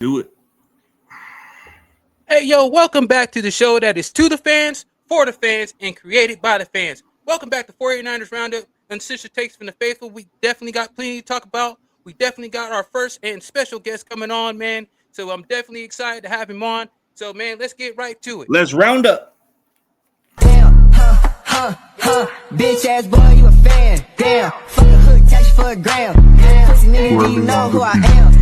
Do it. Hey, yo, welcome back to the show that is to the fans, for the fans, and created by the fans. Welcome back to 49ers Roundup and Sister Takes from the Faithful. We definitely got plenty to talk about. We definitely got our first and special guest coming on, man. So I'm definitely excited to have him on. So, man, let's get right to it. Let's round up. Damn, bitch ass boy, you a fan. Damn, fuck a hood, tax you for a gram. Damn, pussy nigga, do you know who I am?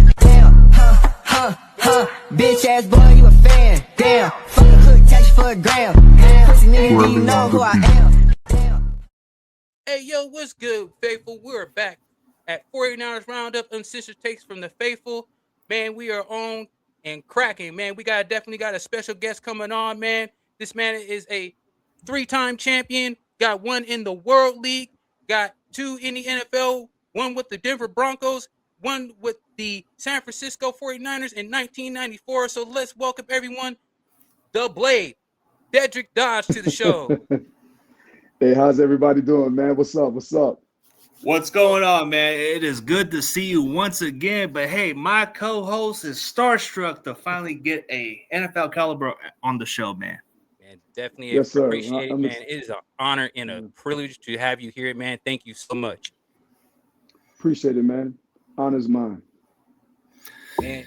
Damn, bitch ass boy, you a fan. Damn, fuck a hood, tax you for a gram. Damn, pussy nigga, do you know who I am? Damn. Hey, yo, what's good, Faithful? We're back at 49ers Roundup and Sister Takes from the Faithful. Man, we are on and cracking, man. We definitely got a special guest coming on, man. This man is a three-time champion, got one in the World League, got two in the NFL, one with the Denver Broncos, one with the San Francisco 49ers in 1994. So let's welcome everyone, the Blade, Dedrick Dodge, to the show. Hey, how's everybody doing, man? What's up? What's up? What's going on, man? It is good to see you once again. But hey, my co-host is starstruck to finally get a NFL caliber on the show, man. Man, definitely Yes, sir. appreciate it, man. It is an honor and a privilege to have you here, man. Thank you so much. Appreciate it, man. Honor's mine. And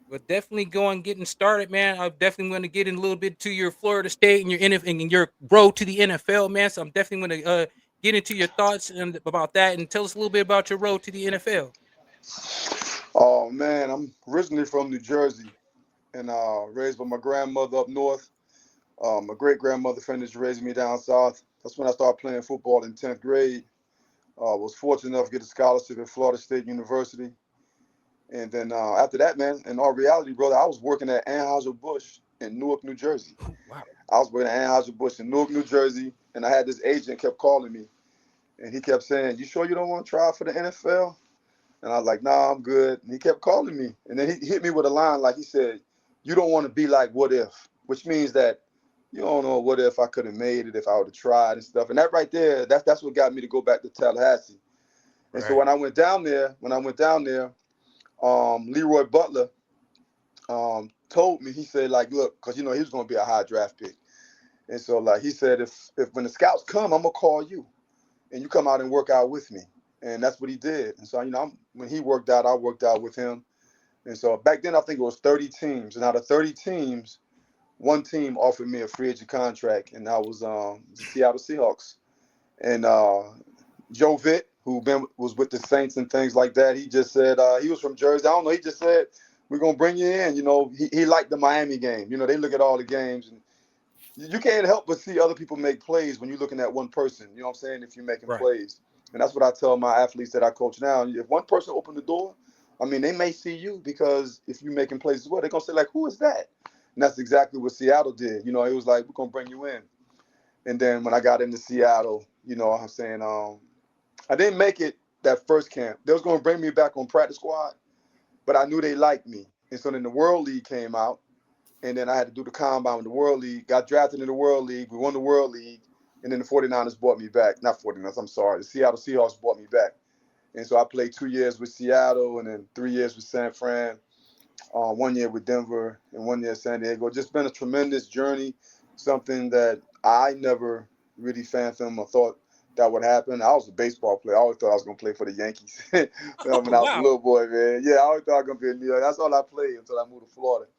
we're definitely getting started, man. I'm definitely going to get in a little bit to your Florida State and your and your road to the NFL, man. So I'm definitely going to get into your thoughts about that and tell us a little bit about your road to the NFL. Oh man, I'm originally from New Jersey and raised by my grandmother up north. My great grandmother finished raising me down south. That's when I started playing football in 10th grade. Was fortunate enough to get a scholarship at Florida State University. And then after that, man, in all reality, brother, I was working at Anheuser-Busch in Newark, New Jersey. Wow. I was working at Anheuser-Busch in Newark, New Jersey, and I had this agent kept calling me, and he kept saying, "You sure you don't want to try out for the NFL?" And I was like, "Nah, I'm good." And he kept calling me, and then he hit me with a line like he said, "You don't want to be like What If," which means that you don't know what if I could have made it if I would have tried and stuff. And that right there, that's what got me to go back to Tallahassee. And so Right. when I went down there, Leroy Butler told me, he said, like, look, because, he was going to be a high draft pick. And so, like, he said, if when the scouts come, I'm going to call you, and you come out and work out with me. And that's what he did. And so, when he worked out, I worked out with him. And so back then, I think it was 30 teams. And out of 30 teams, one team offered me a free agent contract, and that was the Seattle Seahawks. And Joe Vitt, was with the Saints and things like that, he just said, he was from Jersey. I don't know. He just said, we're going to bring you in. He liked the Miami game. They look at all the games, and you can't help but see other people make plays when you're looking at one person. You know what I'm saying? If you're making Right. plays. And that's what I tell my athletes that I coach now. If one person opened the door, they may see you, because if you're making plays as well, they're going to say, like, who is that? And that's exactly what Seattle did. It was like, we're going to bring you in. And then when I got into Seattle, I'm saying, I didn't make it that first camp. They was going to bring me back on practice squad, but I knew they liked me. And so then the World League came out, and then I had to do the combine with the World League, got drafted in the World League. We won the World League, and then the 49ers brought me back. Not 49ers, I'm sorry. The Seattle Seahawks brought me back. And so I played 2 years with Seattle and then 3 years with San Fran, 1 year with Denver, and 1 year San Diego. Just been a tremendous journey, something that I never really fathomed or thought that would happen. I was a baseball player. I always thought I was going to play for the Yankees when I Oh, was a wow. little boy, man. Yeah, I always thought I was going to be in New York. That's all I played until I moved to Florida.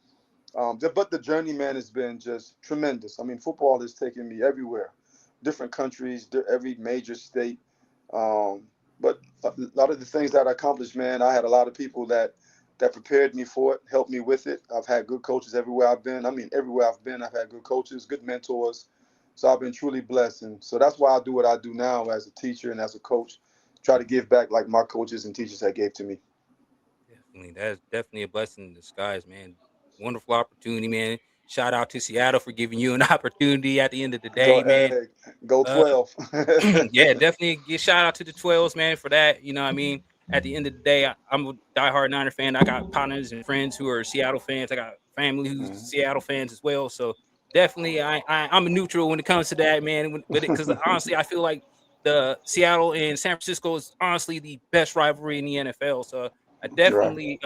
But the journey, man, has been just tremendous. Football has taken me everywhere, different countries, every major state. But a lot of the things that I accomplished, man, I had a lot of people that prepared me for it, helped me with it. I've had good coaches everywhere I've been. Everywhere I've been, I've had good coaches, good mentors. So I've been truly blessed. And so that's why I do what I do now as a teacher and as a coach, try to give back like my coaches and teachers that gave to me. Definitely. That's definitely a blessing in disguise, man. Wonderful opportunity, man. Shout out to Seattle for giving you an opportunity at the end of the Go day, man. ahead, go Uh, 12. yeah, definitely give shout out to the 12s, man, for that. You know what I mean? At the end of the day, I'm a diehard Niner fan. I got partners and friends who are Seattle fans. I got family who's Mhm. Seattle fans as well. So definitely, I'm a neutral when it comes to that, man. But because honestly, I feel like the Seattle and San Francisco is honestly the best rivalry in the NFL. So I definitely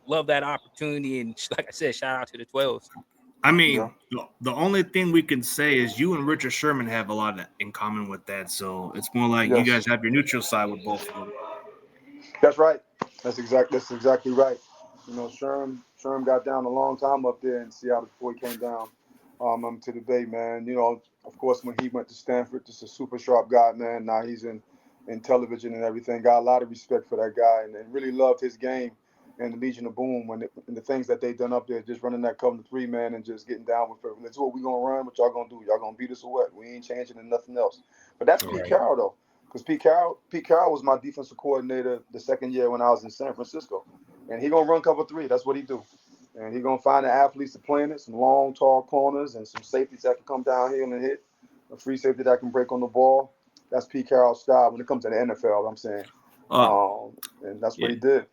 love that opportunity, and like I said, shout out to the 12s. I mean, the only thing we can say is you and Richard Sherman have a lot in common with that. So it's more like you guys have your neutral side with both of them. That's right. That's exactly right. You know, Sherm got down a long time up there in Seattle before he came down to the Bay, man. You know, of course, when he went to Stanford, just a super sharp guy, man. Now he's in television and everything. Got a lot of respect for that guy, and really loved his game and the Legion of Boom and the things that they done up there, just running that cover 3 man and just getting down with it. That's what we gonna run. What y'all gonna do? Y'all gonna beat us or what? We ain't changing and nothing else. But that's Pete Carroll though. Because Pete Carroll was my defensive coordinator the second year when I was in San Francisco. And he going to run cover 3. That's what he do. And he going to find the athletes to play in it, some long, tall corners and some safeties that can come down here and hit, a free safety that can break on the ball. That's Pete Carroll's style when it comes to the NFL, I'm saying. And that's what he did.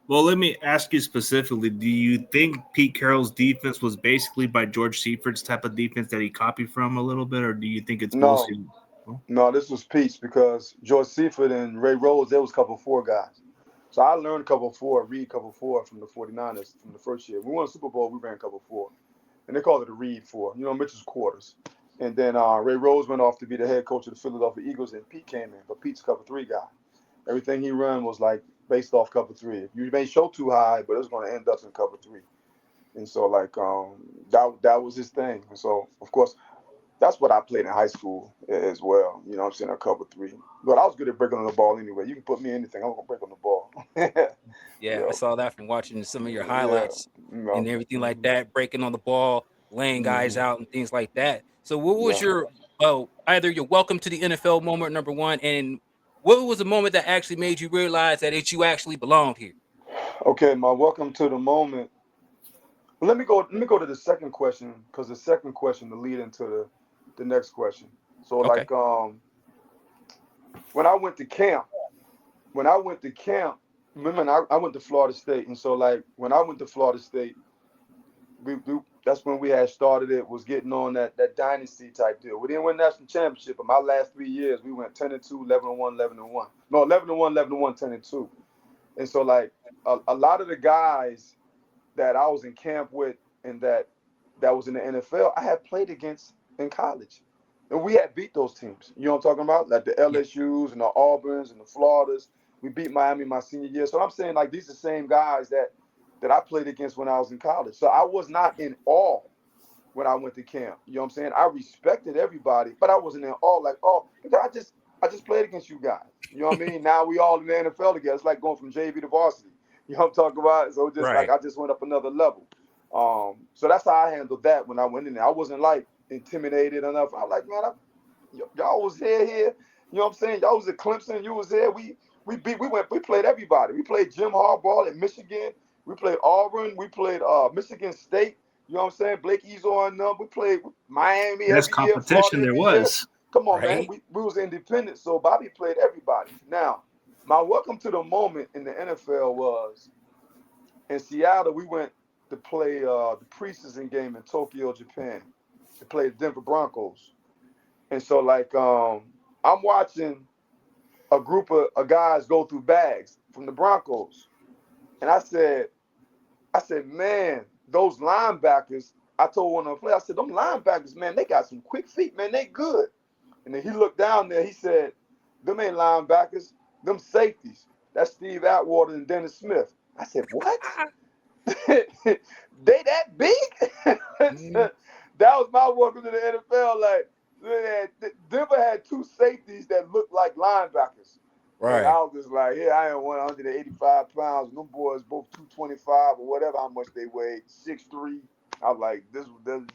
Well, let me ask you specifically, do you think Pete Carroll's defense was basically by George Seiferd's type of defense that he copied from a little bit, or do you think it's mostly... No, this was Pete's because George Seifert and Ray Rhodes, they was cover 4 guys. So I learned cover 4, read cover 4 from the 49ers from the first year. We won a Super Bowl, we ran cover 4. And they called it a read 4, you know, Mitchell's quarters. And then Ray Rhodes went off to be the head coach of the Philadelphia Eagles, and Pete came in. But Pete's cover 3 guy. Everything he run was like based off cover 3. You may show too high, but it's going to end up in cover 3. And so like that was his thing. And so of course, that's what I played in high school as well. You know what I'm saying? A cover 3. But I was good at breaking on the ball anyway. You can put me in anything. I'm going to break on the ball. I saw that from watching some of your highlights and everything like that, breaking on the ball, laying guys out and things like that. So what was your either your welcome to the NFL moment, number one, and what was the moment that actually made you realize that you actually belonged here? Okay, my welcome to the moment. Let me go to the second question, because the second question will lead into the next question. So like when I went to camp, remember I went to Florida State, and so like when I went to Florida State, we that's when we had started it, was getting on that dynasty type deal. We didn't win national championship, but my last 3 years we went 10-2, 11-1, 11-1. No, 11-1, 11-1, 10-2. And so like a lot of the guys that I was in camp with and that was in the NFL, I had played against in college. And we had beat those teams. You know what I'm talking about? Like the LSUs and the Auburns and the Floridas. We beat Miami my senior year. So I'm saying like these are the same guys that I played against when I was in college. So I was not in awe when I went to camp. You know what I'm saying? I respected everybody, but I wasn't in awe like, I just played against you guys. You know what I mean? Now we all in the NFL together. It's like going from JV to varsity. You know what I'm talking about? So just like I just went up another level. So that's how I handled that when I went in there. I wasn't like intimidated enough. I was like, man, y'all was here. You know what I'm saying? Y'all was at Clemson. You was there. We played everybody. We played Jim Harbaugh at Michigan. We played Auburn. We played Michigan State. You know what I'm saying? Blake Ezo and them. We played Miami Best every year. competition there was. Come on, man. We was independent, so Bobby played everybody. Now, my welcome to the moment in the NFL was in Seattle. We went to play the preseason game in Tokyo, Japan, to play the Denver Broncos. And so, like, I'm watching a group of guys go through bags from the Broncos. And I said, man, those linebackers, I told one of the players, I said, them linebackers, man, they got some quick feet, man, they good. And then he looked down there, he said, them ain't linebackers, them safeties. That's Steve Atwater and Dennis Smith. I said, what? They that big? That was my welcome to the NFL. Like, Denver had 2 safeties that looked like linebackers. Right. And I was just like, I am 185 pounds. And them boys both 225 or whatever, how much they weighed, 6'3". I was like, this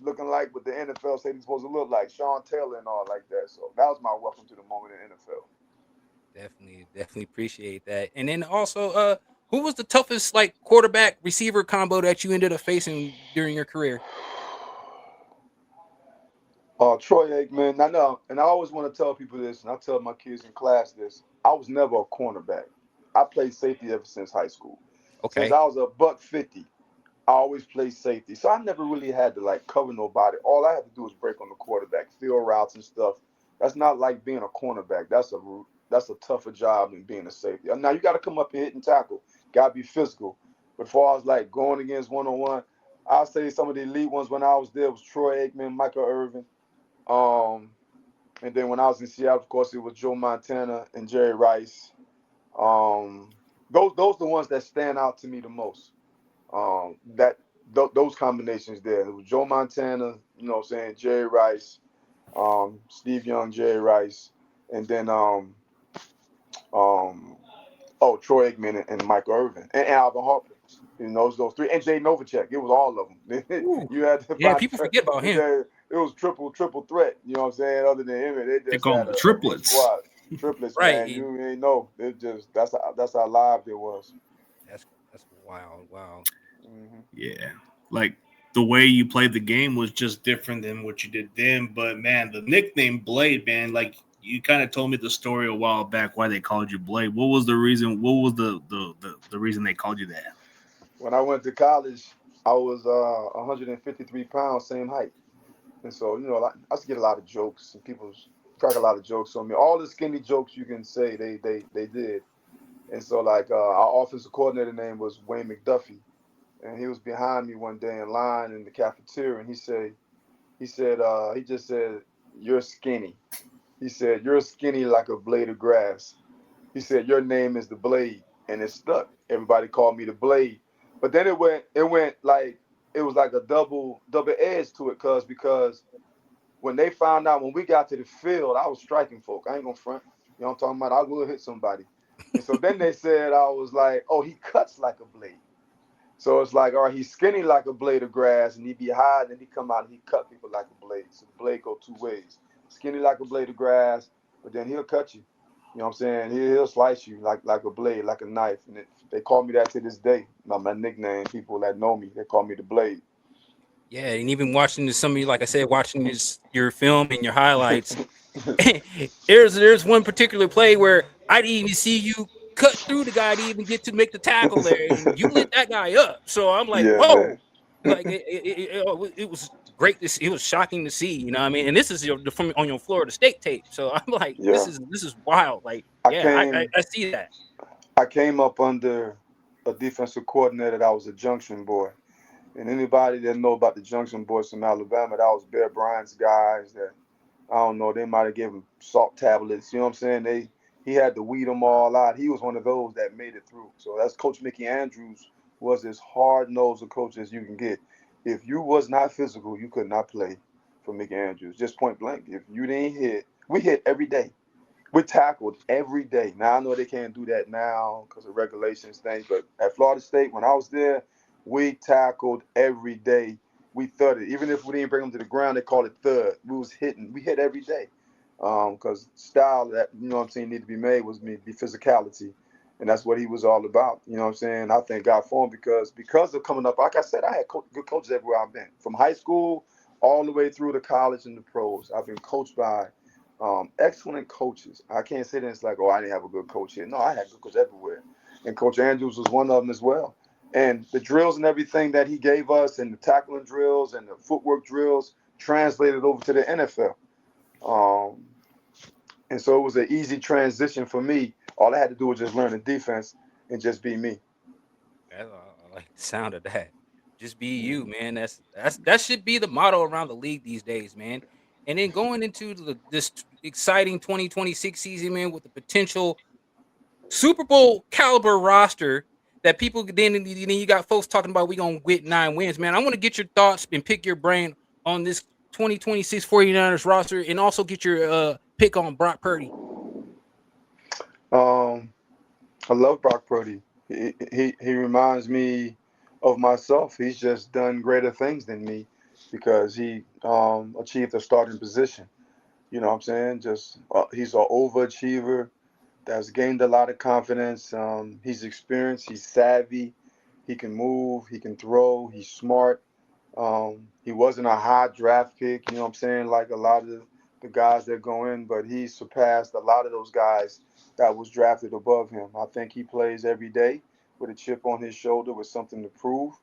looking like what the NFL said he's supposed to look like, Sean Taylor and all like that. So that was my welcome to the moment in the NFL. Definitely appreciate that. And then also, who was the toughest like quarterback receiver combo that you ended up facing during your career? Troy Aikman. I know, and I always want to tell people this, and I tell my kids in class this. I was never a cornerback. I played safety ever since high school. Okay. Since I was $150, I always played safety. So I never really had to like cover nobody. All I had to do was break on the quarterback, field routes and stuff. That's not like being a cornerback. That's a tougher job than being a safety. Now you got to come up and hit and tackle. gotta be physical. But as far as like going against one-on-one, I'll say some of the elite ones when I was there was Troy Aikman, Michael Irvin. And then when I was in Seattle, of course, it was Joe Montana and Jerry Rice. Um, those the ones that stand out to me the most. Those combinations there. It was Joe Montana, you know what I'm saying, Jerry Rice, Steve Young, Jerry Rice, and then um, Troy Aikman and Michael Irvin and Alvin Harper. You know, those three, and Jay Novacek. It was all of them. Ooh. You had to Yeah, find. people forget about him. It was triple threat. You know what I'm saying? Other than him, they just call had them a elite triplets. squad. Triplets, Right. man. You ain't know. It just that's how live it was. That's wild. Wow. Mm-hmm. Yeah, like the way you played the game was just different than what you did then. But man, the nickname Blade, man, like you kind of told me the story a while back why they called you Blade. What was the reason? What was the reason they called you that? When I went to college, I was 153 pounds, same height. And so, you know, I used to get a lot of jokes, and people crack a lot of jokes on me. All the skinny jokes you can say, they did. And so, like, our offensive coordinator name was Wayne McDuffie, and he was behind me one day in line in the cafeteria, and he just said, "You're skinny." He said, "You're skinny like a blade of grass." He said, "Your name is the Blade," and it stuck. Everybody called me the Blade. But then it went like it was like a double edge to it, because when they found out when we got to the field, I was striking folk. I ain't gonna front. You know what I'm talking about? I will hit somebody. And so then they said I was like, oh, he cuts like a blade. So it's like, all right, he's skinny like a blade of grass, and he be high, and then he come out and he cut people like a blade. So the blade go two ways. Skinny like a blade of grass, but then he'll cut you. You know what I'm saying? He'll slice you like a blade, like a knife. And they call me that to this day. My nickname, people that know me, they call me the Blade. Yeah, and even watching some of you, like I said, watching your film and your highlights, there's one particular play where I didn't even see you cut through the guy to even get to make the tackle there, and you lit that guy up. So I'm like, Yeah, man. whoa, like it was great. It was shocking to see, you know what I mean? And this is from on your Florida State tape. So I'm like, Yeah. this is wild. Like, I yeah, came I see that. I came up under a defensive coordinator that was a Junction boy. And anybody that know about the Junction boys from Alabama, that was Bear Bryant's guys that I don't know, they might have given him salt tablets. You know what I'm saying? He had to weed them all out. He was one of those that made it through. So that's Coach Mickey Andrews, was as hard nosed a coach as you can get. If you was not physical, you could not play for Mickey Andrews. Just point blank. If you didn't hit, we hit every day. We tackled every day. Now I know they can't do that now because of regulations things, but at Florida State when I was there, we tackled every day. We thudded. Even if we didn't bring them to the ground, they called it thud. We was hitting. We hit every day. Because style that, you know what I'm saying, need to be made was be physicality. And that's what he was all about. You know what I'm saying? I thank God for him because of coming up. Like I said, I had good coaches everywhere I've been. From high school all the way through to college and the pros. I've been coached by excellent coaches. I can't say that it's like, oh, I didn't have a good coach here. No, I had good coaches everywhere. And Coach Andrews was one of them as well. And the drills and everything that he gave us, and the tackling drills and the footwork drills, translated over to the NFL. Um, and so it was an easy transition for me. All I had to do was just learn the defense and just be me. I like the sound of that. Just be you, Mhm. man. That should be the motto around the league these days, man. And then going into this exciting 2026 season, man, with the potential Super Bowl caliber roster that people then you got folks talking about we gonna get 9 wins, man. I want to get your thoughts and pick your brain on this 2026 49ers roster, and also get your pick on Brock Purdy. Um, I love Brock Purdy. He reminds me of myself. He's just done greater things than me because he achieved a starting position. You know what I'm saying? Just he's an overachiever that's gained a lot of confidence. He's experienced. He's savvy. He can move. He can throw. He's smart. He wasn't a high draft pick, you know what I'm saying, like a lot of the guys that go in, but he surpassed a lot of those guys that was drafted above him. I think he plays every day with a chip on his shoulder with something to prove,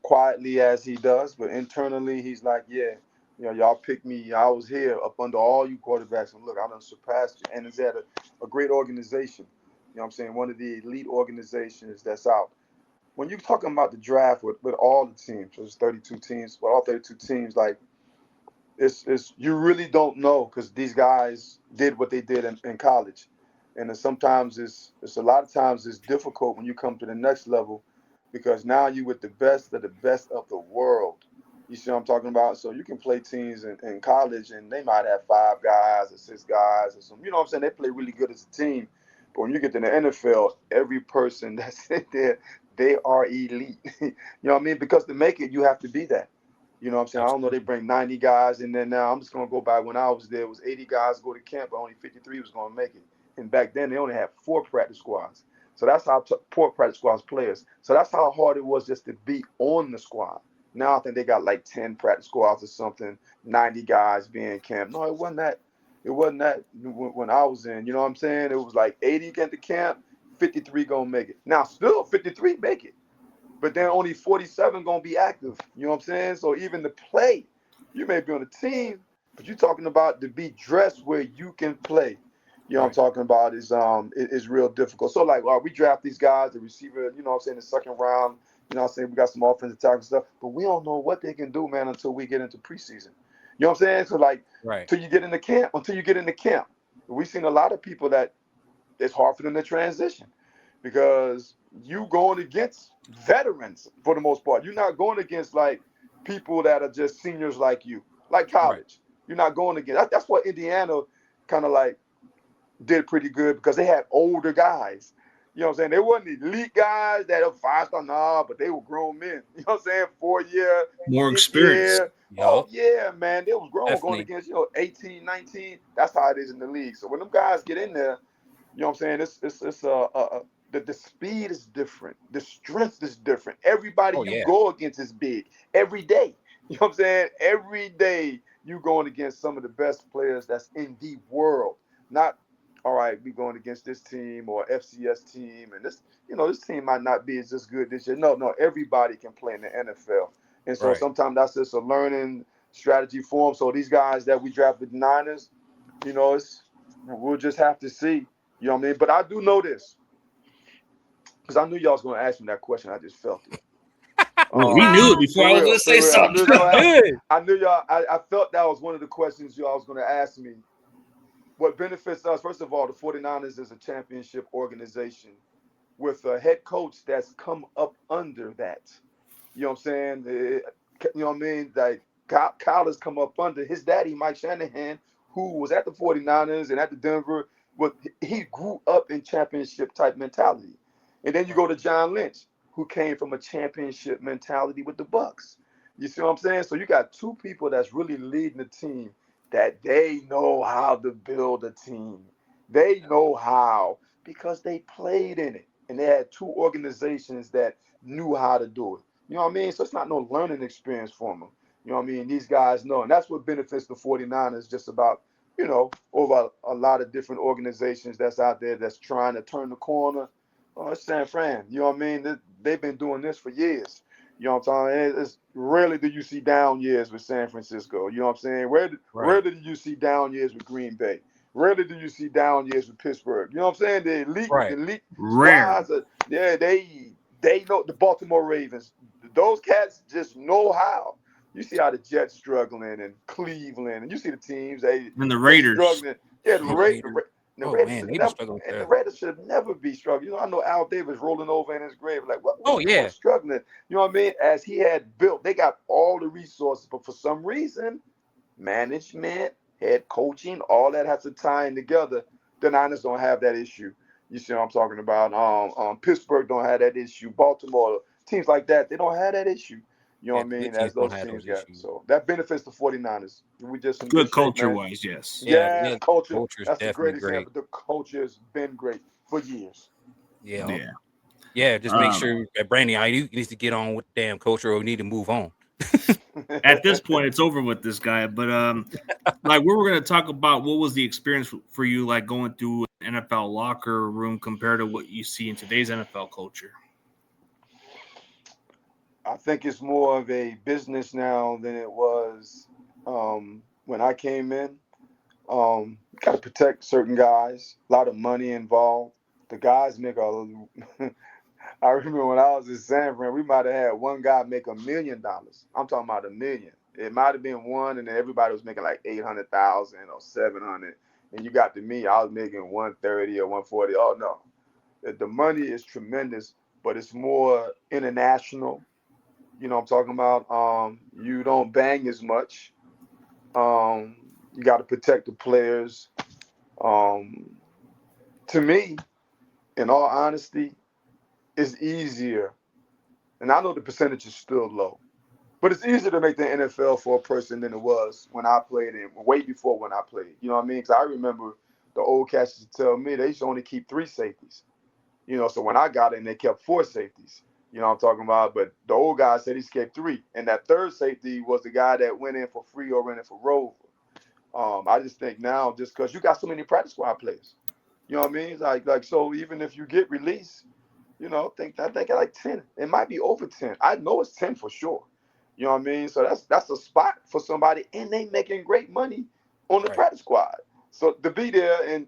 quietly as he does, but internally he's like, yeah, you know, y'all picked me. I was here up under all you quarterbacks, and look, I done surpassed you. And it's at a great organization. You know what I'm saying? One of the elite organizations that's out. When you're talking about the draft with all the teams, there's 32 teams, with all 32 teams, like it's you really don't know because these guys did what they did in college, and sometimes it's a lot of times it's difficult when you come to the next level because now you with the best of the world. You see what I'm talking about? So you can play teams in college and they might have 5 guys or 6 guys or some. You know what I'm saying? They play really good as a team, but when you get to the NFL, every person that's in there, they are elite. You know what I mean? Because to make it, you have to be that. You know what I'm saying? I don't know. They bring 90 guys in there now. I'm just going to go by when I was there. It was 80 guys go to camp, but only 53 was going to make it. And back then, they only had 4 practice squads. So that's how poor practice squads players. So that's how hard it was just to be on the squad. Now I think they got like 10 practice squads or something, 90 guys being camp. No, it wasn't that. It wasn't that when I was in. You know what I'm saying? It was like 80 get to camp, 53 going to make it. Now, still 53 make it. But then only 47 gonna be active. You know what I'm saying? So even to play, you may be on a team, but you're talking about to be dressed where you can play. You know what I'm talking about is real difficult. So like, we draft these guys, the receiver, you know what I'm saying, the second round. You know what I'm saying? We got some offensive tackle stuff, but we don't know what they can do, man, until we get into preseason. You know what I'm saying? So like, until you get into camp, we've seen a lot of people that it's hard for them to transition because you going against veterans for the most part. You're not going against like people that are just seniors like you, like college. You're not going against. That's what Indiana kind of like did pretty good because they had older guys. You know what I'm saying? They wasn't elite guys that are 5-star, but they were grown men. You know what I'm saying? 4-year, more experience. Oh, yeah, man. They was grown Definitely. going against, 18, 19. That's how it is in the league. So when them guys get in there, you know what I'm saying? The speed is different. The strength is different. Everybody you go against is big every day. You know what I'm saying? Every day you going against some of the best players that's in the world. Not, all right, we going against this team or FCS team, and this team might not be as good this year. No, everybody can play in the NFL. And so sometimes that's just a learning strategy for them. So these guys that we drafted the Niners, we'll just have to see. You know what I mean? But I do know this because I knew y'all was going to ask me that question. I just felt it. We knew it before I was going to say something. I knew y'all. I felt that was one of the questions y'all was going to ask me. What benefits us? First of all, the 49ers is a championship organization with a head coach that's come up under that. You know what I'm saying? You know what I mean? Like Kyle has come up under his daddy, Mike Shanahan, who was at the 49ers and at the Denver. But he grew up in championship type mentality. And then you go to John Lynch, who came from a championship mentality with the Bucks. You see what I'm saying? So you got 2 people that's really leading the team that they know how to build a team. They know how because they played in it. And they had 2 organizations that knew how to do it. You know what I mean? So it's not no learning experience for them. You know what I mean? These guys know. And that's what benefits the 49ers just about, over a lot of different organizations that's out there that's trying to turn the corner. Oh, it's San Fran. You know what I mean? They've been doing this for years. You know what I'm saying? It's rarely do you see down years with San Francisco. You know what I'm saying? Rarely do you see down years with Green Bay. Rarely do you see down years with Pittsburgh. You know what I'm saying? The elite squads, they know the Baltimore Ravens. Those cats just know how. You see how the Jets struggling and Cleveland, and you see the teams and the Raiders struggling. Yeah, the Raiders. The Raiders should never be struggling. I know Al Davis rolling over in his grave, like, what struggling? You know what I mean? As he had built, they got all the resources, but for some reason, management, head coaching, all that has to tie in together. The Niners don't have that issue. You see what I'm talking about? Pittsburgh don't have that issue. Baltimore, teams like that, they don't have that issue. You know what I mean? As those teams got. So that benefits the 49ers. We just in good culture wise, yes. Yeah, culture. That's a great example. The culture has been great for years. Yeah. Just make sure that Brandon needs to get on with the damn culture, or we need to move on. At this point, it's over with this guy. But like we were going to talk about what was the experience for you, like going through an NFL locker room compared to what you see in today's NFL culture. I think it's more of a business now than it was when I came in. Got to protect certain guys. A lot of money involved. the guys make a. I remember when I was in San Fran, we might have had one guy make $1 million. I'm talking about $1 million. It might have been one, and then everybody was making like 800,000 or 700. And you got to me, I was making 130 or 140. Oh no, the money is tremendous, but it's more international. You know what I'm talking about? You don't bang as much. You got to protect the players. To me, in all honesty, it's easier. And I know the percentage is still low, but it's easier to make the NFL for a person than it was when I played and way before when I played. You know what I mean? Because I remember the old cats used to tell me they used to only keep 3 safeties. You know, so when I got in, they kept 4 safeties. You know what I'm talking about? But the old guy said he kept 3. And that third safety was the guy that went in for free or went in for Rover. I just think now, just because you got so many practice squad players, you know what I mean? Like so even if you get released, you know, I think like 10. It might be over 10. I know it's 10 for sure. You know what I mean? So that's a spot for somebody, and they making great money on the practice squad. So to be there and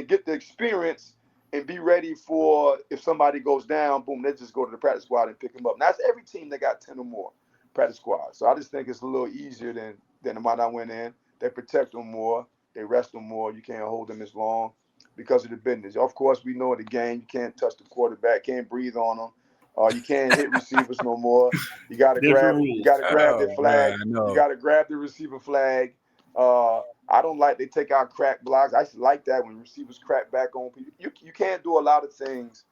get the experience and be ready for if somebody goes down, boom, they just go to the practice squad and pick them up. Now, that's every team that got 10 or more practice squads. So I just think it's a little easier than the one I went in. They protect them more. They rest them more. You can't hold them as long because of the business. Of course, we know in the game, you can't touch the quarterback, can't breathe on them. You can't hit receivers no more. You got to grab the flag. You got to grab the receiver flag. I don't like they take out crack blocks. I used to like that when receivers crack back on people. You can't do a lot of things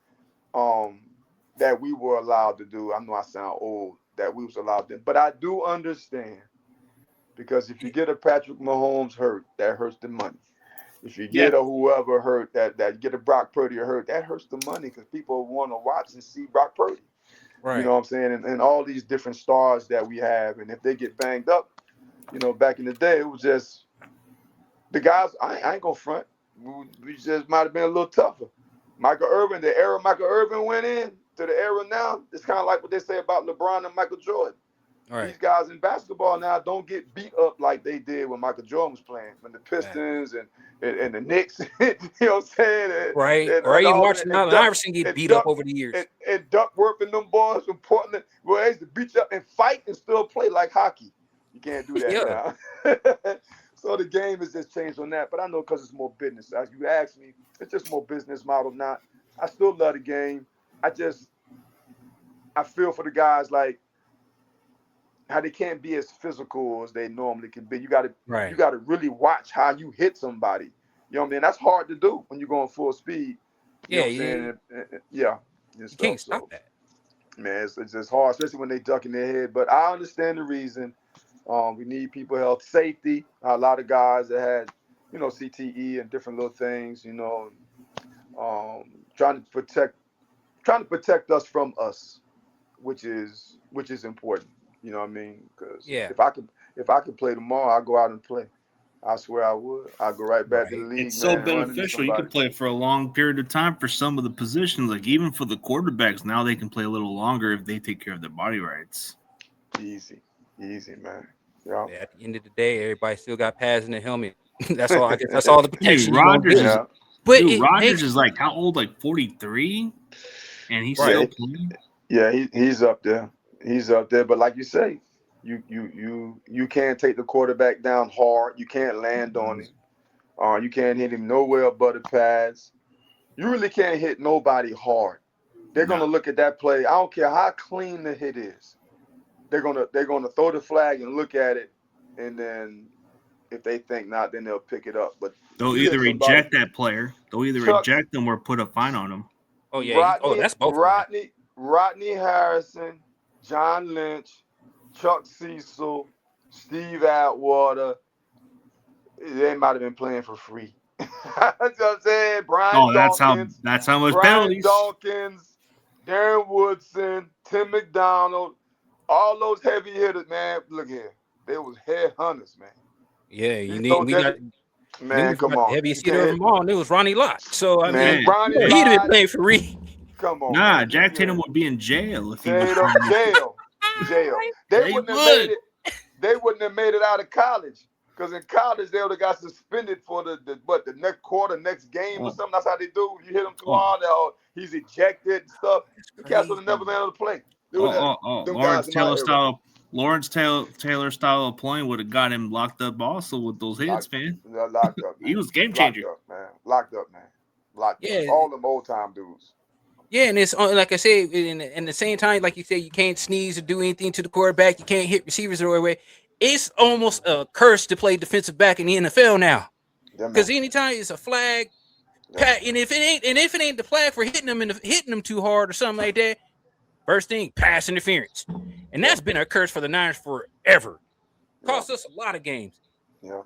that we were allowed to do. I know I sound old, that we was allowed to. But I do understand, because if you get a Patrick Mahomes hurt, that hurts the money. If you get a whoever hurt, that get a Brock Purdy hurt, that hurts the money because people want to watch and see Brock Purdy. Right. You know what I'm saying? And all these different stars that we have. And if they get banged up, you know, back in the day, it was just the guys, I ain't going to front. We just might have been a little tougher. Michael Irvin, the era Michael Irvin went in to the era now, it's kind of like what they say about LeBron and Michael Jordan. Right. These guys in basketball now don't get beat up like they did when Michael Jordan was playing, when the Pistons and the Knicks, you know what I'm saying? Or even Martin Iverson get beat up over the years. And Duckworth and them boys from Portland, well, they used to beat you up and fight and still play like hockey. You can't do that now. So the game has just changed on that. But I know because it's more business. As you ask me, it's just more business model now. I still love the game. I feel for the guys like how they can't be as physical as they normally can be. You got to really watch how you hit somebody. You know what I mean? That's hard to do when you're going full speed. You know what I'm saying? Yeah. You can't stop that. Man, it's just hard, especially when they duck in their head. But I understand the reason. We need people health, safety. A lot of guys that had, you know, CTE and different little things, you know, trying to protect us from us, which is important. You know what I mean? Because if I could play tomorrow, I'd go out and play. I swear I would. I'd go right back to the league. It's so beneficial. You can play for a long period of time for some of the positions, like even for the quarterbacks. Now they can play a little longer if they take care of their body rights. Easy, man. Yeah. At the end of the day, everybody still got pads in the helmet. That's all. I guess that's all the protection. Hey, Rodgers is like how old? Like 43, and he's still playing. Yeah, he's up there. He's up there. But like you say, you can't take the quarterback down hard. You can't land on him. You can't hit him nowhere but the pads. You really can't hit nobody hard. They're gonna look at that play. I don't care how clean the hit is. They're gonna throw the flag and look at it, and then if they think not, then they'll pick it up. But they'll either reject that player, reject them or put a fine on them. Oh yeah, that's both. Rodney Harrison, John Lynch, Chuck Cecil, Steve Atwater, they might have been playing for free. That's what I'm saying. That's how much Brian penalties. Dawkins, Darren Woodson, Tim McDonald. All those heavy hitters, man. Look here, they was head hunters, man. Yeah, come on. Heaviest hitter of them all, and it was Ronnie Lott. So he'd have been playing for free. Come on. Nah, Jack Tatum would be in jail if he was jail. They wouldn't have made it out of college Because in college, they would have got suspended for the next quarter, next game or Oh, something. That's how they do. You hit him too oh, hard, he's ejected and stuff. That's The cats would crazy. have never been able to play. They would have, oh. them guys in my era. Lawrence Taylor style of playing would have got him locked up also with those hits, man. Locked up, man. He was a game Locked changer. up, man. Locked up, man. Locked up. Yeah, All them old time dudes. yeah, and it's like I said, in the same time, like you said, you can't sneeze or do anything to the quarterback. You can't hit receivers the right way. It's almost a curse to play defensive back in the NFL now. Yeah, man. Because anytime it's a flag, and if it ain't the flag for hitting them too hard or something like that, first thing, pass interference, and that's been a curse for the Niners forever. Cost us a lot of games. Yeah.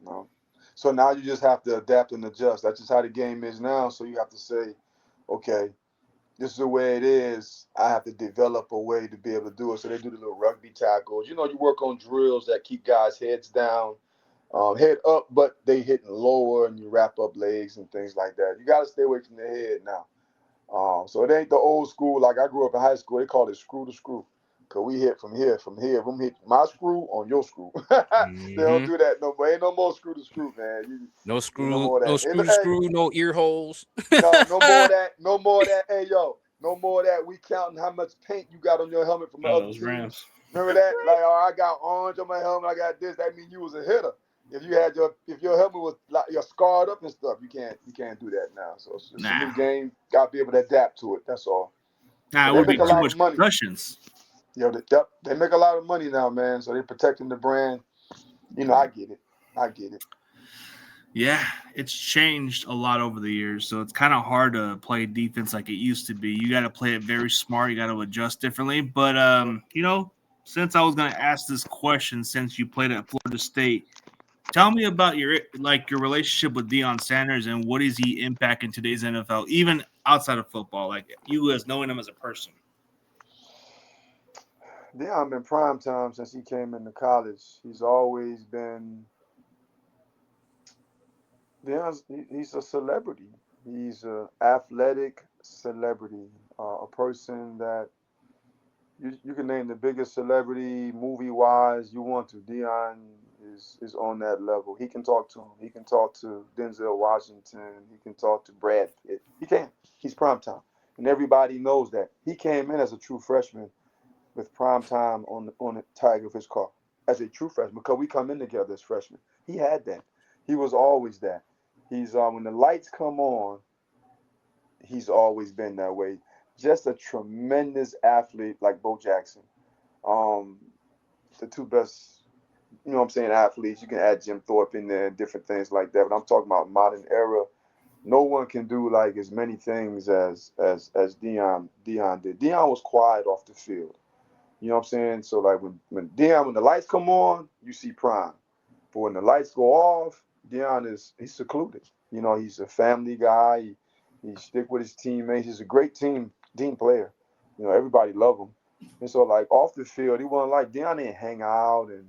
No. So now you just have to adapt and adjust. That's just how the game is now. So you have to say, okay, this is the way it is. I have to develop a way to be able to do it. So they do the little rugby tackles. You work on drills that keep guys' heads down, head up, but they hitting lower, and you wrap up legs and things like that. You got to stay away from the head now. So it ain't the old school. Like I grew up in high school, they call it screw to screw. Cause we hit from here. I'm hit my screw on your screw. They don't do that no more. Ain't no more screw to screw, man. No screw, no more of that. no screw to screw, no ear holes. No more of that. No more of that. Hey yo, no more of that. We counting how much paint you got on your helmet from the other Those team. Rams. Remember that? Like, oh, I got orange on my helmet. I got this. That means you was a hitter. If your helmet was like you're scarred up and stuff, you can't do that now. So it's just a new game. Got to be able to adapt to it. That's all. It would be too much concussions. They make a lot of money now, man. So they're protecting the brand. I get it. Yeah, it's changed a lot over the years, so it's kind of hard to play defense like it used to be. You got to play it very smart. You got to adjust differently. But since I was going to ask this question, since you played at Florida State, tell me about your relationship with Deion Sanders and what is he impact in today's NFL, even outside of football, like you as knowing him as a person. Deion been prime time since he came into college. He's always been. He's a celebrity. He's an athletic celebrity, a person that you can name the biggest celebrity movie-wise you want to. Deion is on that level. He can talk to him. He can talk to Denzel Washington. He can talk to Brad Pitt. He can. He's primetime. And everybody knows that. He came in as a true freshman with primetime on the tag of his car as a true freshman because we come in together as freshmen. He had that. He was always that. He's when the lights come on, he's always been that way. Just a tremendous athlete like Bo Jackson. The two best, athletes. You can add Jim Thorpe in there and different things like that. But I'm talking about modern era. No one can do like as many things as Deion did. Deion was quiet off the field. You know what I'm saying? So like when the lights come on, you see prime. But when the lights go off, Deion he's secluded. He's a family guy. He stick with his teammates. He's a great team player. Everybody love him. And so like off the field, he wasn't like Deion didn't hang out and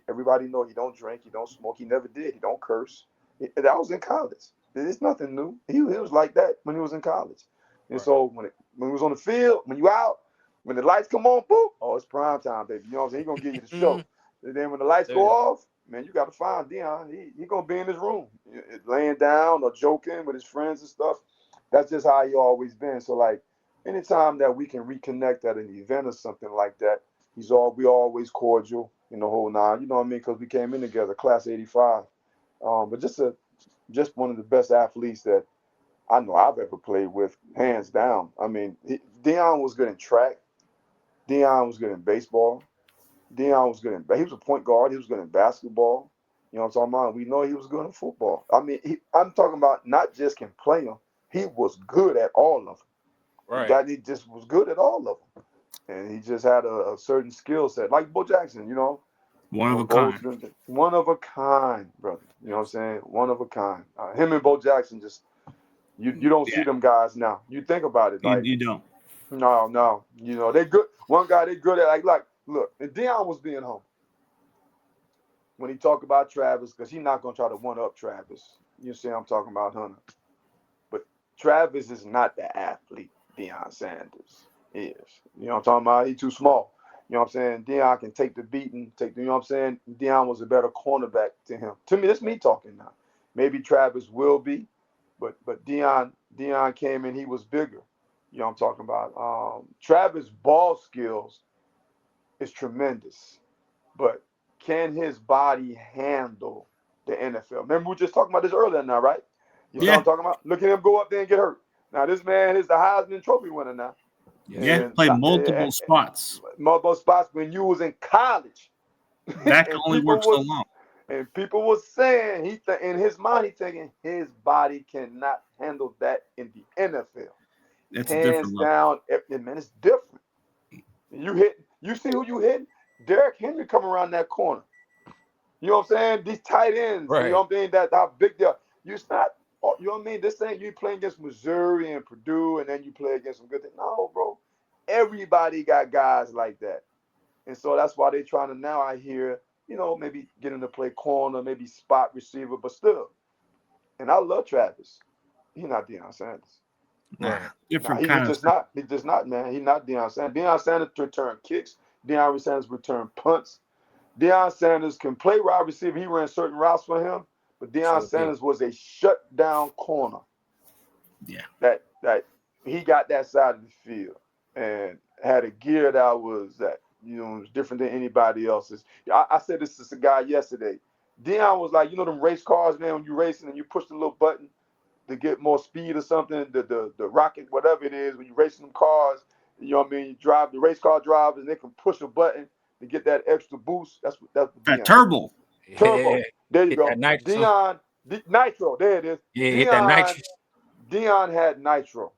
everybody know he don't drink, he don't smoke, he never did, he don't curse. That was in college. It's nothing new. He was like that when he was in college. And so when he was on the field, when you out, when the lights come on, boop, oh, it's prime time, baby. You know what I'm saying? He's gonna give you the show. And then when the lights go off, man, you got to find Deion. He gonna be in his room, laying down or joking with his friends and stuff. That's just how he always been. So like, anytime that we can reconnect at an event or something like that, we always cordial in the whole nine. You know what I mean? Because we came in together, class '85. But just one of the best athletes that I know I've ever played with, hands down. I mean, Deion was good in track. Deion was good in baseball. Deion was good he was a point guard. He was good in basketball. You know what I'm talking about? We know he was good in football. I mean, I'm talking about not just can play him. He was good at all of them. Right. He just was good at all of them. And he just had a certain skill set. Like Bo Jackson, One of a kind. One of a kind, brother. You know what I'm saying? One of a kind. Him and Bo Jackson just, you don't see them guys now. You think about it. Like, you don't. No. They good. One guy they good at like look, and Deion was being home. When he talked about Travis, because he's not gonna try to one up Travis. You see, I'm talking about Hunter. But Travis is not the athlete Deion Sanders is. You know what I'm talking about? He's too small. You know what I'm saying? Deion can take the beating, you know what I'm saying? Deion was a better cornerback to him. To me, that's me talking now. Maybe Travis will be, but Deion came in, he was bigger. You know what I'm talking about? Travis' ball skills is tremendous, but can his body handle the NFL? Remember, we were just talking about this earlier now, right? You see what I'm talking about? Look at him go up there and get hurt. Now, this man is the Heisman Trophy winner now. Yeah, played multiple spots. Multiple spots when you was in college. That can only work so long. And people were saying in his mind, he thinking his body cannot handle that in the NFL. It's hands down. Man, it's different. You see who you hitting? Derrick Henry come around that corner. You know what I'm saying? These tight ends. Right. You know what I'm saying? That how big they are. You not. You know what I mean? This ain't you playing against Missouri and Purdue, and then you play against some good things. No, bro. Everybody got guys like that, and so that's why they're trying to now. I hear, maybe get him to play corner, maybe spot receiver, but still. And I love Travis. He's not Deion Sanders. Different He's kind just not. He's just not, man. He's not Deion Sanders. Deion Sanders return kicks. Deion Sanders return punts. Deion Sanders can play wide receiver. He ran certain routes for him, but Deion Sanders was a shutdown corner. Yeah. That he got that side of the field and had a gear that was different than anybody else's. I said this to a guy yesterday. Deion was like, them race cars, man, when you're racing and you push the little button to get more speed or something, the rocket, whatever it is, when you're racing them cars, you know what I mean? You drive the race car drivers, and they can push a button to get that extra boost. That's what that turbo. Turbo. There you go. Nitro. Nitro. There it is. Yeah, hit that nitro. Deion had nitro.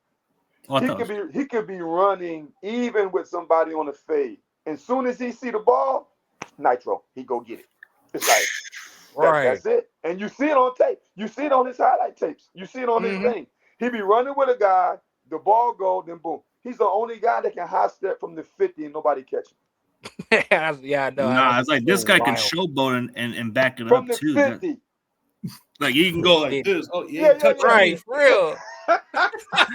He could be running even with somebody on the fade. And soon as he see the ball, nitro. He go get it. It's like that's it. And you see it on tape. You see it on his highlight tapes. You see it on his thing. He be running with a guy, the ball go, then boom. He's the only guy that can high step from the 50 and nobody catch him. Yeah, I know. Nah, it's like this guy can showboat and back it from up too. From the 50. Like he can go like this. Oh yeah, touch right, for real.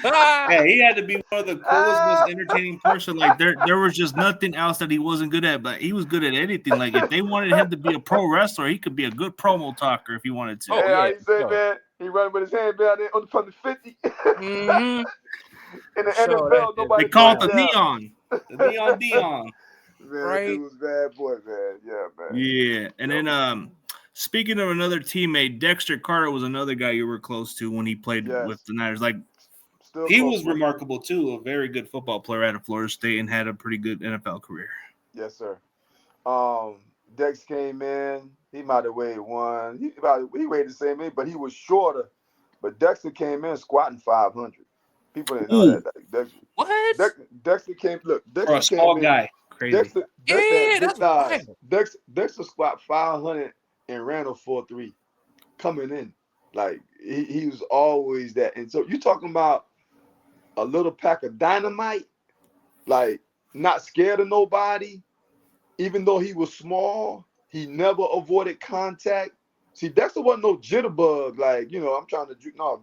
Yeah, he had to be one of the coolest, most entertaining person. Like there was just nothing else that he wasn't good at, but he was good at anything. Like if they wanted him to be a pro wrestler, he could be a good promo talker if he wanted to. He said, man, he running with his hand down there from the 50. In the NFL, nobody. They call it the neon. The neon. Man, right. Dude was bad boy, man. Yeah, man. Yeah, and then speaking of another teammate, Dexter Carter was another guy you were close to when he played with the Niners. Like he was remarkable too, a very good football player out of Florida State and had a pretty good NFL career. Yes, sir. Dex came in. He might have weighed one. He weighed the same age, but he was shorter. But Dexter came in squatting 500. People didn't know that. Dexter, what? Dexter came. Look, Dexter for a small guy. Crazy. Dexter squat 500 and ran a 4.3 coming in. Like he was always that. And so you're talking about a little pack of dynamite, like not scared of nobody, even though he was small, he never avoided contact. See, Dexter wasn't no jitterbug, like, I'm trying to do. No,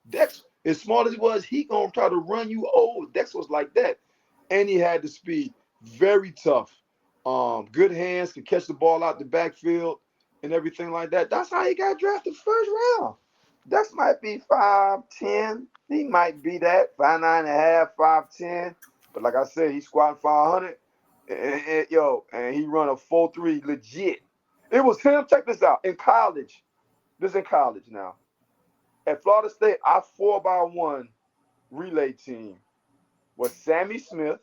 Dex, as small as he was, he gonna try to run you over. Dex was like that. And he had the speed. Very tough. Good hands, could catch the ball out the backfield and everything like that. That's how he got drafted first round. Dex might be 5'10". He might be that, 5'9.5", 5'10". But like I said, he squatting 500. And he run a 4.3 legit. It was him. Check this out. In college. This is in college now. At Florida State, our 4x1 relay team was Sammy Smith.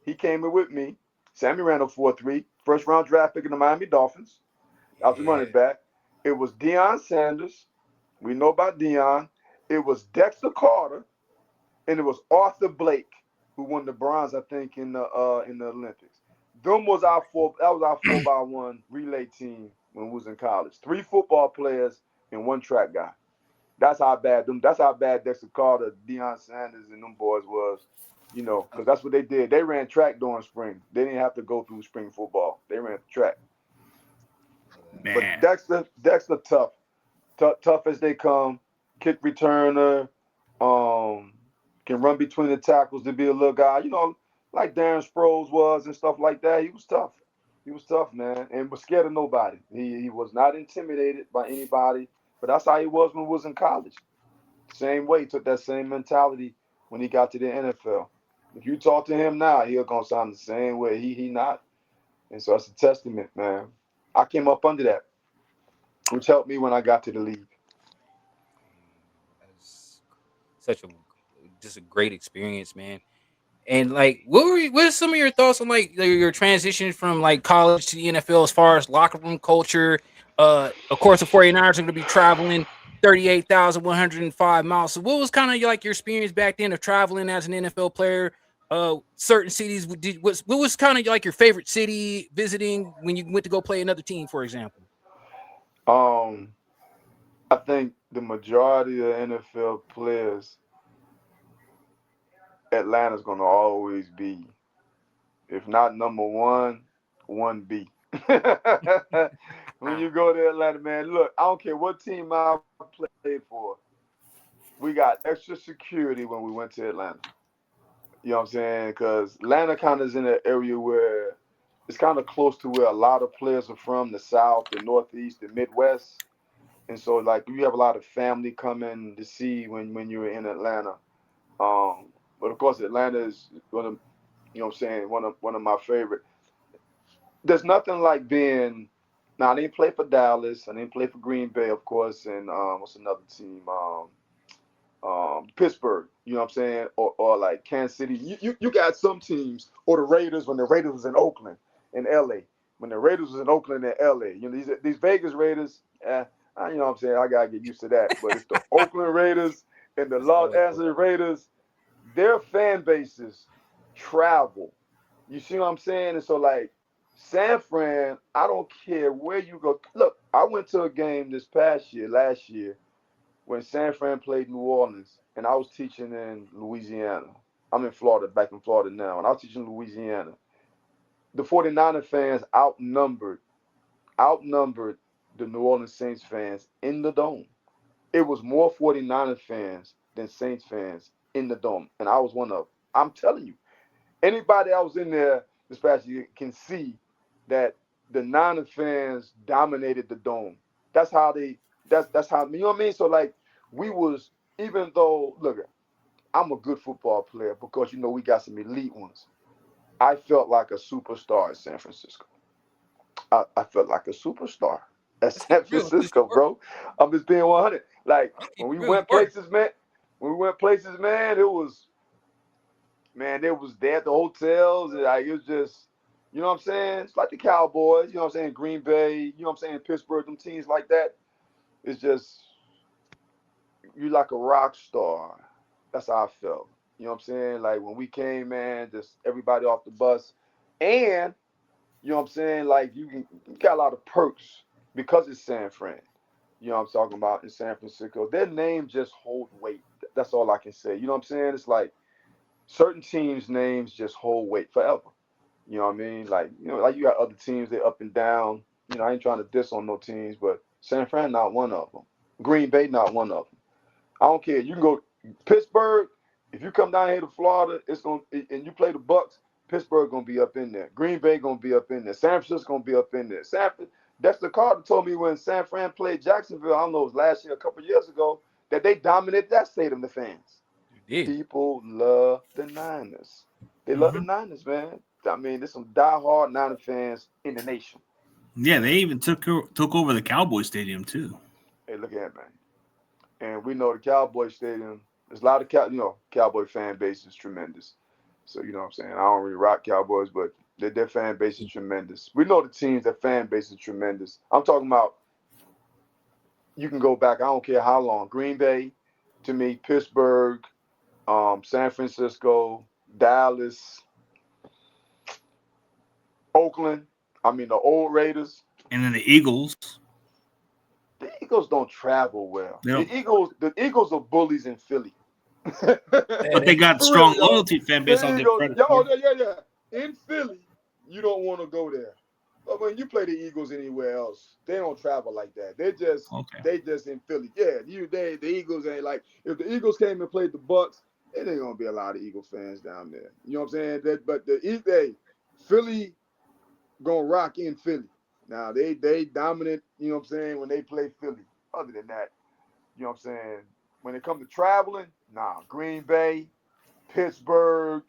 He came in with me. Sammy ran a 4.3. First round draft pick in the Miami Dolphins. I was the running back. It was Deion Sanders. We know about Deion. It was Dexter Carter. And it was Arthur Blake, who won the bronze, I think, in the Olympics. That was our 4x1 relay team when we was in college. 3 football players and 1 track guy. That's how bad Dexter Carter, Deion Sanders, and them boys was, because that's what they did. They ran track during spring. They didn't have to go through spring football. They ran track. Man. But Dexter tough as they come. Kick returner, can run between the tackles to be a little guy. like Darren Sproles was and stuff like that. He was tough. He was tough, man, and was scared of nobody. He was not intimidated by anybody. But that's how he was when he was in college. Same way, he took that same mentality when he got to the NFL. If you talk to him now, he'll gonna sound the same way. He not. And so it's a testament, man. I came up under that, which helped me when I got to the league. That's such a just a great experience, man. And like, what are some of your thoughts on like your transition from like college to the NFL as far as locker room culture? Of course, the 49ers are going to be traveling 38,105 miles. So, what was kind of like your experience back then of traveling as an NFL player? Certain cities, what was kind of like your favorite city visiting when you went to go play another team, for example? Um, I think the majority of NFL players, Atlanta's gonna always be, if not number one, 1B. When you go to Atlanta, man, look, I don't care what team I played for. We got extra security when we went to Atlanta. You know what I'm saying? Because Atlanta kind of is in an area where it's kind of close to where a lot of players are from, the South, the Northeast, the Midwest. And so, like, you have a lot of family coming to see when you're in Atlanta. But of course, Atlanta is one of, you know what I'm saying, one of my favorite. There's nothing like being. Now, I didn't play for Dallas. I didn't play for Green Bay, of course, and what's another team? Pittsburgh, you know what I'm saying, or like Kansas City. You got some teams, or the Raiders when the Raiders was in Oakland, in LA. When the Raiders was in Oakland and LA, you know these Vegas Raiders. You know what I'm saying. I gotta get used to that. But it's the Oakland Raiders and the Los Angeles Raiders. Their fan bases travel. You see what I'm saying? And so like San Fran, I don't care where you go. Look, I went to a game last year when San Fran played New Orleans, and I was teaching in Louisiana. I'm in Florida, back in Florida now, and I was teaching in Louisiana. The 49er fans outnumbered the New Orleans Saints fans in the dome. It was more 49er fans than Saints fans in the dome, and I was one of them. I'm telling you, anybody that was in there this past year can see that the Niner fans dominated the dome. That's how that's how, you know what I mean? So like we was, even though, look, I'm a good football player because you know we got some elite ones. I felt like a superstar at San Francisco. I felt like a superstar at Let's keep San it real because you Francisco, were. bro. I'm just being 100. Like Let's keep when it we real. You went were. places, man. When we went places, man, it was, man, it was there at the hotels. And like, it was just, you know what I'm saying? It's like the Cowboys, you know what I'm saying? Green Bay, you know what I'm saying? Pittsburgh, them teams like that. It's just, you like a rock star. That's how I felt. You know what I'm saying? Like when we came, man, just everybody off the bus. And, you know what I'm saying? Like you got a lot of perks because it's San Fran. You know what I'm talking about, in San Francisco. Their name just hold weight. That's all I can say. You know what I'm saying? It's like certain teams' names just hold weight forever. You know what I mean? Like, you know, like you got other teams, they up and down. You know, I ain't trying to diss on no teams, but San Fran not one of them. Green Bay not one of them. I don't care. You can go Pittsburgh. If you come down here to Florida, it's gonna, and you play the Bucks. Pittsburgh gonna be up in there. Green Bay gonna be up in there. San Francisco gonna be up in there. Dexter Carter told me when San Fran played Jacksonville, I don't know, it was last year, a couple of years ago, that they dominated that stadium. The fans, You did. people love the Niners. They love the Mhm. Niners, man. I mean, there's some diehard Niner fans in the nation. Yeah, they even took over the Cowboy Stadium too. Hey, look at it, man. And we know the Cowboy Stadium. There's a lot of Cowboy fan base is tremendous. So you know what I'm saying. I don't really rock Cowboys, but their fan base is tremendous. We know the teams, their fan base is tremendous. I'm talking about, you can go back. I don't care how long. Green Bay, to me, Pittsburgh, San Francisco, Dallas, Oakland. I mean the old Raiders. And then the Eagles, The Eagles don't travel well. they don't, The Eagles are bullies in Philly. Yeah, but they got For real, strong yo. loyalty fan base. The I'll give Eagles, credit yo, for. yeah. In Philly, you don't want to go there. But when you play the Eagles anywhere else, they don't travel like that. Okay. They just in Philly. Yeah, the Eagles ain't like, if the Eagles came and played the Bucks it ain't gonna be a lot of Eagle fans down there. You know what I'm saying? But the East Day, Philly gonna rock in Philly. Now they dominant, you know what I'm saying, when they play Philly. Other than that, you know what I'm saying? When it comes to traveling, Green Bay, Pittsburgh,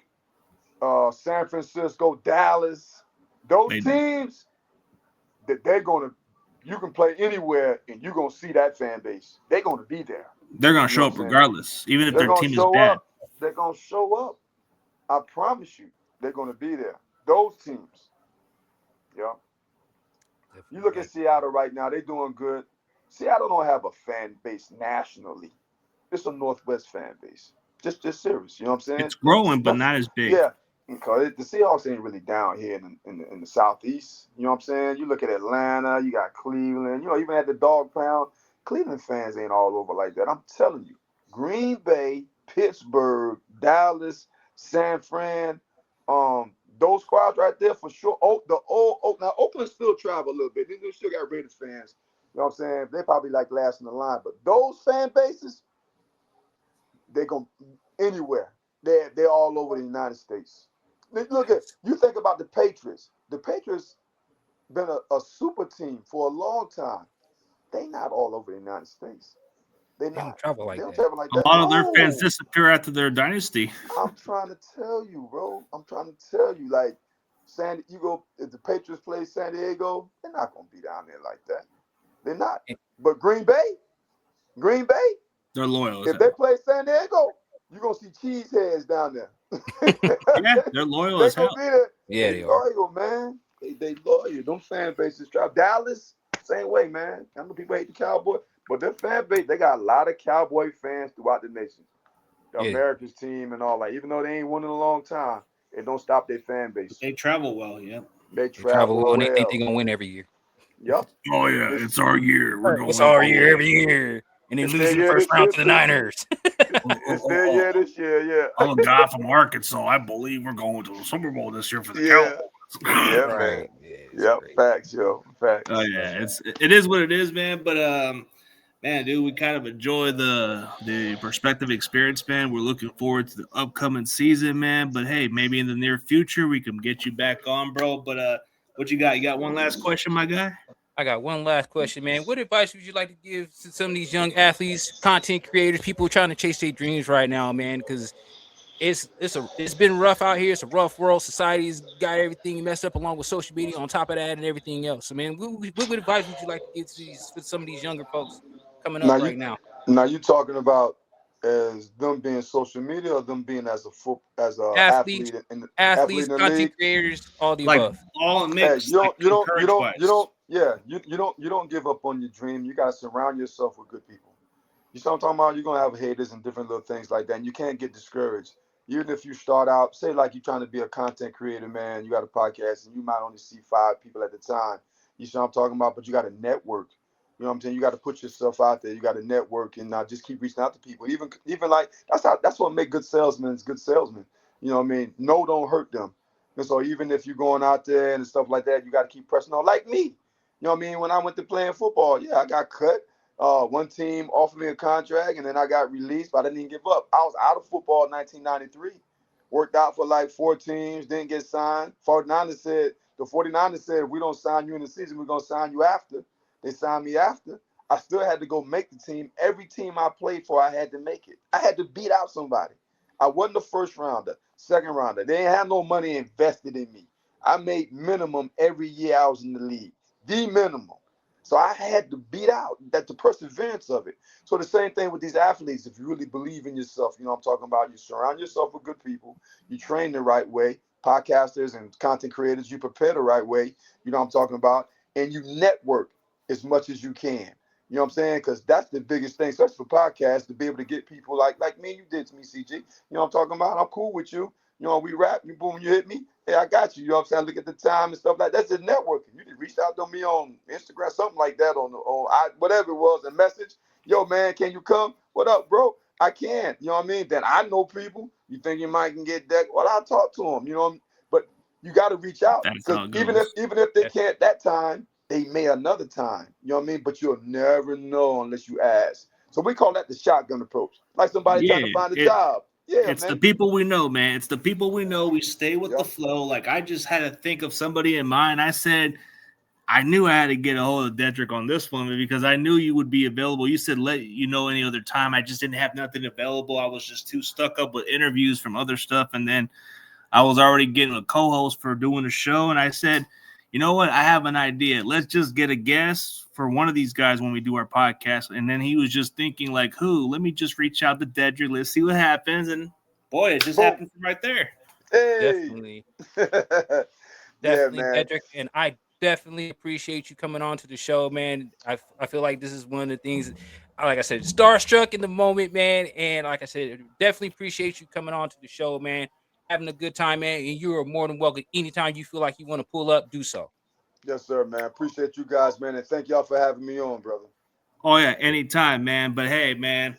San Francisco, Dallas, those teams that you can play anywhere and you're gonna see that fan base. They're gonna be there. They're gonna show up regardless, even if their team is bad. They're gonna show up. I promise you, they're gonna be there. Those teams. Yeah. You look at Seattle right now, they're doing good. Seattle don't have a fan base nationally. It's a Northwest fan base. Just serious. You know what I'm saying? It's growing, but not as big. Yeah. Because the Seahawks ain't really down here in the Southeast. You know what I'm saying? You look at Atlanta, you got Cleveland, even at the Dog Pound, Cleveland fans ain't all over like that. I'm telling you. Green Bay, Pittsburgh, Dallas, San Fran, those squads right there for sure. Now Oakland still travel a little bit. They still got Raiders fans. You know what I'm saying? They probably like last in the line. But those fan bases, they're going anywhere. They're all over the United States. Look at, you think about the Patriots. The Patriots been a super team for a long time. They not all over the United States. They don't travel like that. A lot of their fans disappear after their dynasty. I'm trying to tell you, bro. Like, you go, if the Patriots play San Diego, they're not going to be down there like that. They're not. But Green Bay, they're loyal. If they play San Diego, you're going to see cheese heads down there. Yeah, they're loyal as hell. Yeah, they loyal, man. They loyal. Them fan bases drop. Dallas, same way, man. I know people hate the Cowboys, but their fan base, they got a lot of Cowboy fans throughout the nation. The America's team and all that. Even though they ain't won in a long time, it don't stop their fan base. They travel well, yeah. They travel well. And they think they're going to win every year. Yep. Oh, yeah. It's our year. We're going It's our year every year. And they lose in the first round to the Niners. It's their year this year, yeah. I'm a guy from Arkansas. I believe we're going to the Super Bowl this year for the Cowboys. Yeah, right. Yep, facts, yo. Facts. Oh, yeah. It is what it is, man. But, man, dude, we kind of enjoy the perspective experience, man. We're looking forward to the upcoming season, man. But, hey, maybe in the near future we can get you back on, bro. But what you got? You got one last question, my guy? I got one last question, man. What advice would you like to give to some of these young athletes, content creators, people trying to chase their dreams right now, man? Because it's been rough out here. It's a rough world. Society's got everything messed up along with social media on top of that and everything else. So, man, what advice would you like to give to some of these younger folks coming up right now? Now you talking about as them being social media or them being as a athlete in athletes, the content league? creators, all the like above. All mixed. You don't give up on your dream. You gotta surround yourself with good people. You know what I'm talking about? You're gonna have haters and different little things like that, and you can't get discouraged. Even if you start out, say like you're trying to be a content creator, man, you got a podcast and you might only see 5 people at the time. You know what I'm talking about? But you got to network. You know what I'm saying? You got to put yourself out there. You got to network and just keep reaching out to people. Even like that's what make good salesmen. You know what I mean? No, don't hurt them. And so even if you're going out there and stuff like that, you got to keep pressing on. Like me, you know what I mean? When I went to playing football, yeah, I got cut. One team offered me a contract, and then I got released, but I didn't even give up. I was out of football in 1993. Worked out for like 4 teams, didn't get signed. The 49ers said, if we don't sign you in the season, we're going to sign you after. They signed me after. I still had to go make the team. Every team I played for, I had to make it. I had to beat out somebody. I wasn't a first rounder, second rounder. They didn't have no money invested in me. I made minimum every year I was in the league. The minimum. So I had to beat out the perseverance of it. So the same thing with these athletes. If you really believe in yourself, you know what I'm talking about. You surround yourself with good people. You train the right way. Podcasters and content creators, you prepare the right way. You know what I'm talking about. And you network as much as you can. You know what I'm saying? Because that's the biggest thing, especially for podcasts, to be able to get people like me and you did to me, CG. You know what I'm talking about? I'm cool with you. You know, we rap, you boom, you hit me. Hey, I got you. You know what I'm saying? Look at the time and stuff like that. That's just networking. You just reached out to me on Instagram, something like that, on whatever it was, a message. Yo, man, can you come? What up, bro? I can. You know what I mean? Then I know people. You think you might can get that? Well, I'll talk to them. You know, but you got to reach out. Because even if they can't that time, they may another time. You know what I mean? But you'll never know unless you ask. So we call that the shotgun approach. Like somebody trying to find a job. Yeah, It's man. the people we know, man. It's the people we know. We stay with the Yep. flow. Like, I just had to think of somebody in mind. I said, I knew I had to get a hold of Dedrick on this one because I knew you would be available. You said let you know any other time. I just didn't have nothing available. I was just too stuck up with interviews from other stuff. And then I was already getting a co-host for doing the show. And I said, you know what? I have an idea. Let's just get a guest for one of these guys when we do our podcast. And then he was just thinking like, who? Let me just reach out to Dedrick. Let's see what happens. And boy, it just Boom. happened from right there. Hey. Definitely. Yeah, Definitely, man. Dedrick, and I definitely appreciate you coming on to the show, man. I feel like this is one of the things, like I said, starstruck in the moment, man. And like I said, definitely appreciate you coming on to the show, man. Having a good time, man. And you are more than welcome. Anytime you feel like you want to pull up, do so. Yes, sir, man. Appreciate you guys, man, and thank y'all for having me on, brother. Oh, yeah, anytime, man. But hey, man,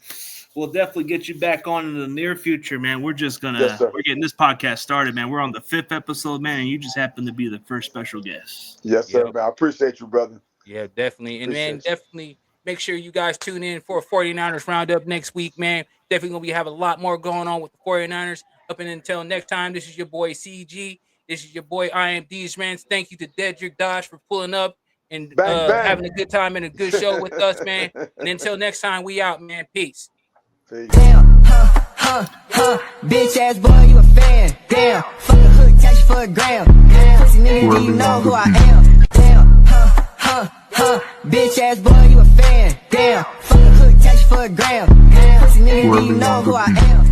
we'll definitely get you back on in the near future, man. We're just gonna we're getting this podcast started, man. We're on the 5th episode, man, and you just happen to be the first special guest. Yes, sir, Yep. man. I appreciate you, brother. Yeah, definitely. And Appreciate man, you. definitely make sure you guys tune in for a 49ers roundup next week, man. Definitely gonna be have a lot more going on with the 49ers. Up and until next time, this is your boy CG. This is your boy IMD's man. Thank you to Dedrick Dodge for pulling up and Bang, bang. having a good time and a good show with us, man. And until next time, we out, man. Peace. Peace. Damn, bitch ass boy, you a fan. Damn, fuck a hood, catch you for a gram. Damn, pussy nigga, do you know who I am? Damn, bitch ass boy, you a fan. Damn, fuck a hood, catch you for a gram. Damn, pussy nigga, do you know who I am?